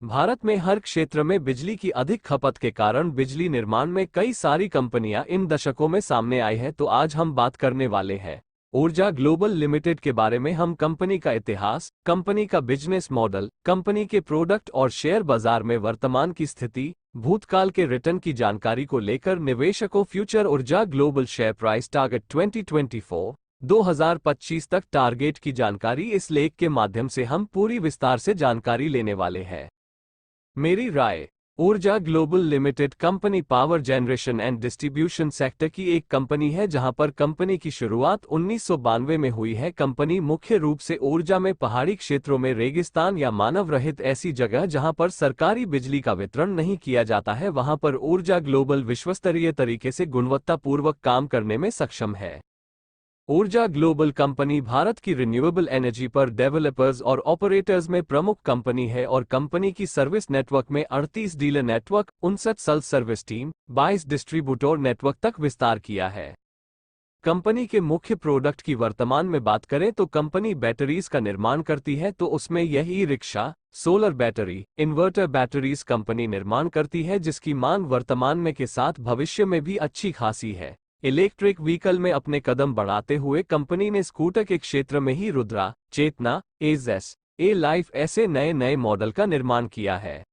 भारत में हर क्षेत्र में बिजली की अधिक खपत के कारण बिजली निर्माण में कई सारी कंपनियां इन दशकों में सामने आई हैं। तो आज हम बात करने वाले हैं ऊर्जा ग्लोबल लिमिटेड के बारे में। हम कंपनी का इतिहास, कंपनी का बिजनेस मॉडल, कंपनी के प्रोडक्ट और शेयर बाजार में वर्तमान की स्थिति, भूतकाल के रिटर्न की जानकारी को लेकर निवेशकों फ्यूचर ऊर्जा ग्लोबल शेयर प्राइस टारगेट 2024-2025 तक टारगेट की जानकारी इस लेख के माध्यम से हम पूरी विस्तार से जानकारी लेने वाले हैं। मेरी राय, ऊर्जा global limited company power generation and distribution sector की एक कंपनी है जहां पर कंपनी की शुरुआत 1992 में हुई है। कंपनी मुख्य रूप से ऊर्जा में पहाड़ी क्षेत्रों में, रेगिस्तान या मानव रहित ऐसी जगह जहां पर सरकारी बिजली का वितरण नहीं किया जाता है, वहां पर ऊर्जा ग्लोबल विश्वस्तरीय तरीके से गुणवत्तापूर्वक काम करने में सक्षम है। ऊर्जा ग्लोबल कंपनी भारत की रिन्यूएबल एनर्जी पर डेवलपर्स और ऑपरेटर्स में प्रमुख कंपनी है और कंपनी की सर्विस नेटवर्क में 38 dealer network, 59 self service team, 22 distributor network तक विस्तार किया है। कंपनी के मुख्य प्रोडक्ट की वर्तमान में बात करें तो कंपनी बैटरीज का निर्माण करती है, तो उसमें यही rickshaw, solar battery, inverter batteries company निर्माण करती है जिसकी मांग वर्तमान में के साथ भविष्य में भी अच्छी खासी है। इलेक्ट्रिक व्हीकल में अपने कदम बढ़ाते हुए कंपनी ने स्कूटर के क्षेत्र में ही रुद्रा, चेतना, एजेस, ए लाइफ ऐसे नए नए मॉडल का निर्माण किया है।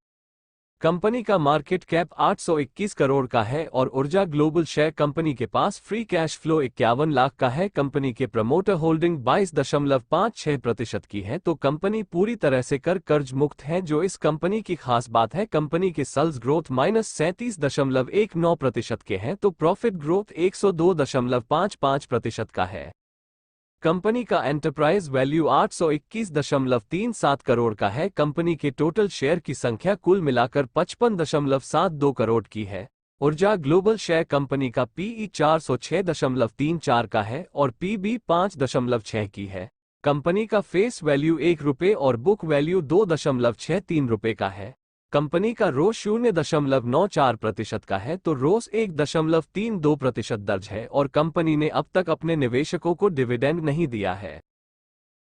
कंपनी का मार्केट कैप 821 करोड़ का है और ऊर्जा ग्लोबल शेयर कंपनी के पास फ्री कैश फ्लो 51 लाख का है। कंपनी के प्रमोटर होल्डिंग 22.56% की है, तो कंपनी पूरी तरह से कर्ज मुक्त है, जो इस कंपनी की खास बात है। कंपनी के सेल्स ग्रोथ -37.19% के हैं, तो प्रॉफिट ग्रोथ 102.55% का है। कंपनी का एंटरप्राइज वैल्यू 821.37 करोड़ का है। कंपनी के टोटल शेयर की संख्या कुल मिलाकर 55.72 करोड़ की है। ऊर्जा ग्लोबल शेयर कंपनी का पीई 406.34 का है और पीबी 5.6 की है। कंपनी का फेस वैल्यू 1 रुपये और बुक वैल्यू 2.63 रुपये का है। कंपनी का रोस 0.94% का है, तो रोस 1.32% दर्ज है और कंपनी ने अब तक अपने निवेशकों को डिविडेंड नहीं दिया है।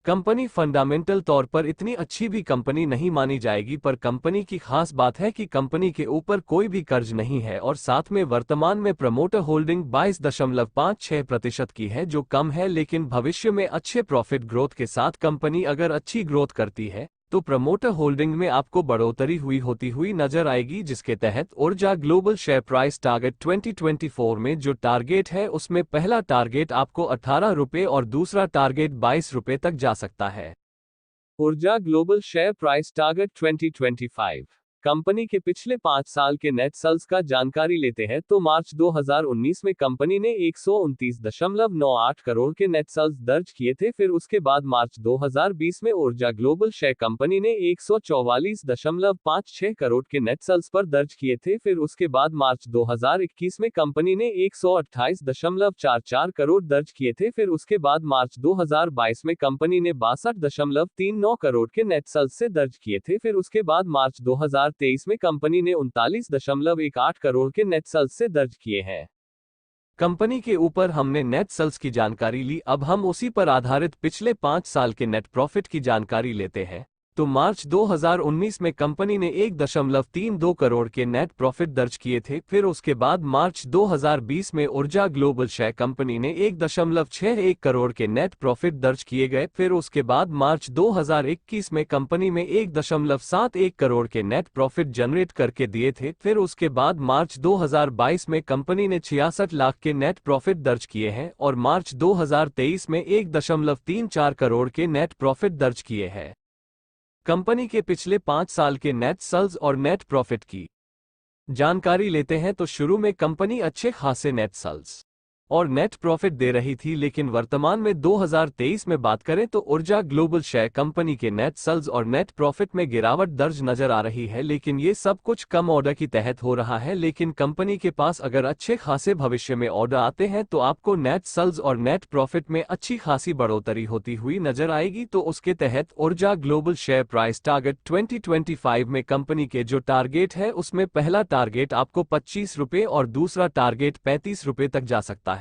कंपनी फंडामेंटल तौर पर इतनी अच्छी भी कंपनी नहीं मानी जाएगी, पर कंपनी की खास बात है कि कंपनी के ऊपर कोई भी कर्ज नहीं है और साथ में वर्तमान में प्रमोटर होल्डिंग 22.56% की है, जो कम है, लेकिन भविष्य में अच्छे प्रॉफिट ग्रोथ के साथ कंपनी अगर अच्छी ग्रोथ करती है तो प्रमोटर होल्डिंग में आपको बढ़ोतरी होती हुई नजर आएगी, जिसके तहत ऊर्जा ग्लोबल शेयर प्राइस टारगेट 2024 में जो टारगेट है उसमें पहला टारगेट आपको 18 रुपये और दूसरा टारगेट 22 रुपये तक जा सकता है। ऊर्जा global share price target 2025 company के पिछले 5 साल के नेट सेल्स का जानकारी लेते हैं, तो मार्च 2019 में कंपनी ने 129.98 करोड़ के नेट सेल्स दर्ज किए थे। फिर उसके बाद मार्च 2020 में ऊर्जा ग्लोबल शेयर कंपनी ने 144.56 करोड़ के नेट सेल्स पर दर्ज किए थे। फिर उसके बाद मार्च 2021 में कंपनी ने 128.44 करोड़ दर्ज किए थे। फिर उसके बाद मार्च 2022 में कंपनी ने 62.39 करोड़ के नेट सेल्स से दर्ज किए थे। फिर उसके बाद मार्च 2023 में कंपनी ने 39.18 करोड़ के नेट सेल्स से दर्ज किए हैं। कंपनी के ऊपर हमने नेट सेल्स की जानकारी ली, अब हम उसी पर आधारित पिछले 5 साल के नेट प्रॉफिट की जानकारी लेते हैं। तो मार्च 2019 में कंपनी ने 1.32 करोड़ के नेट प्रॉफिट दर्ज किए थे। फिर उसके बाद मार्च 2020 में ऊर्जा ग्लोबल शेयर कंपनी ने 1.61 करोड़ के नेट प्रॉफिट दर्ज किए गए। फिर उसके बाद मार्च 2021 में कंपनी में 1.71 करोड़ के नेट प्रॉफिट जनरेट करके दिए थे। फिर उसके बाद मार्च 2022 में कंपनी ने 66 लाख के नेट प्रॉफिट दर्ज किए हैं और मार्च 2023 में 1.34 करोड़ के नेट प्रॉफिट दर्ज किए हैं। कंपनी के पिछले 5 साल के नेट सेल्स और नेट प्रॉफिट की जानकारी लेते हैं, तो शुरू में कंपनी अच्छे खासे नेट सेल्स और नेट प्रॉफिट दे रही थी, लेकिन वर्तमान में 2023 में बात करें तो ऊर्जा ग्लोबल शेयर कंपनी के नेट सेल्स और नेट प्रॉफिट में गिरावट दर्ज नजर आ रही है। लेकिन ये सब कुछ कम ऑर्डर की तहत हो रहा है, लेकिन कंपनी के पास अगर अच्छे खासे भविष्य में ऑर्डर आते हैं तो आपको नेट सेल्स और नेट प्रॉफिट में अच्छी खासी बढ़ोतरी होती हुई नजर आएगी। तो उसके तहत ऊर्जा ग्लोबल शेयर प्राइस टारगेट 2025 में कंपनी के जो टारगेट है उसमें पहला टारगेट आपको 25 रुपये और दूसरा टारगेट 35 रुपये तक जा सकता है।